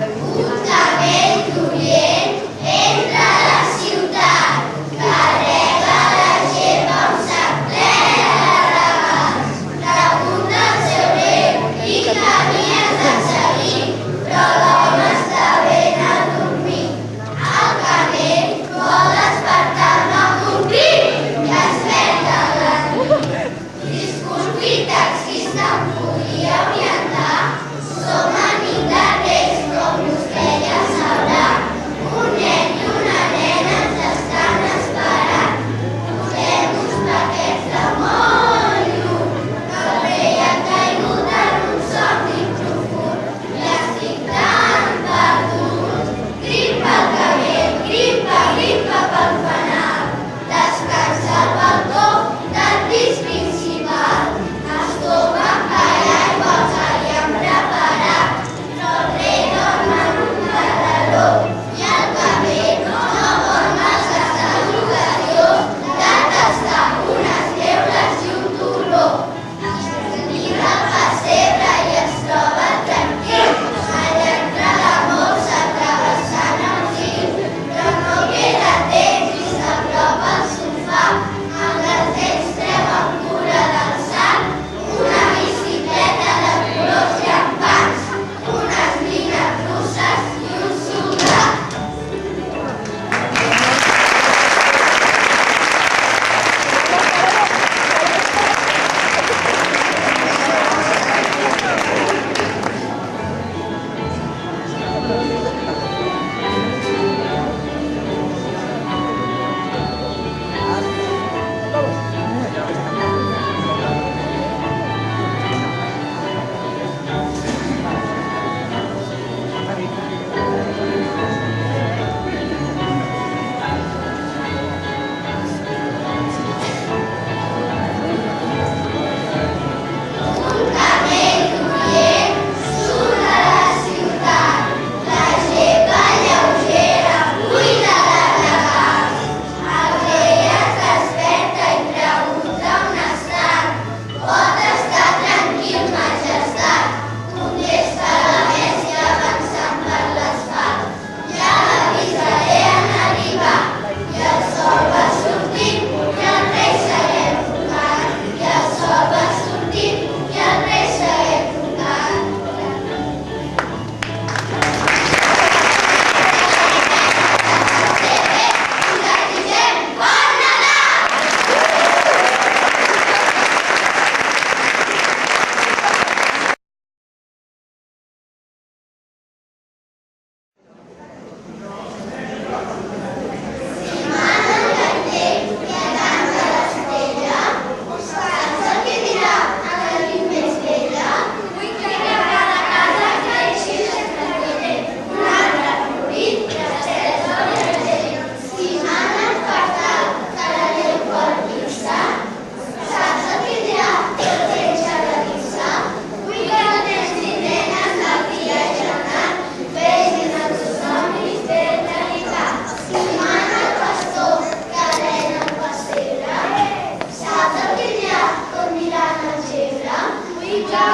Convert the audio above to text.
Un cabell grollent entra a la ciutat, carrega la gespa un sac ple de regals. Pregunta al seu rei quin camí has de seguir, però l'home està ben adormit. El camell vol despertar-me amb un crit i desperta la nit. Disculpi, taxista, em podria orientar? Som amics de Reis, com vostè ja sabrà. Un nen i una nena ens estan esperant. Portem uns paquets de molt lluny, que el rei ha caigut en un somni profund i estic tan perdut. Gripa al cabell, gripa, gripa pel fanal. Descansa al balcó del pis principal. Estómac, aigua, el que li han preparat. Però el rei dorm en un carreró i el cabell no vol malgastar l'ocasió de tastar unes neules i un torró. Mira el pessebre i es troba tranquil, allà entre la molsa travessant el fil. Però no queda temps i s'apropa al sofà, amb les dents treu amb cura del sant una bicicleta de colors llampants, unes nines russes i un soldat. Un cabell grollent surt de la ciutat, la gespa lleugera buida de regals. El rei es desperta i pregunta on estan. Pot estar tranquil, majestat, contesta la bèstia avançant per l'asfalt. Ja l'avisaré en arribar. I el sol va sortint i el rei segueix enfocant. I el sol va sortint i el rei segueix enfocant. Us desitgem bon Nadal! Si mana el cartell i canta l'estrella, saps el que dirà a la nit més bella? Vull que cada casa creixi tranquil·let, un arbre florit i estels al jardí. Si mana el fatal que la neu pot fixar, saps el que dirà el temps a la vista? Vull que els nens i nenes la filla gegant vegin els seus somnis ben delicats. Si mana el pastor que alena el pessebre, saps el que dirà tot mirant el gebre? Vull que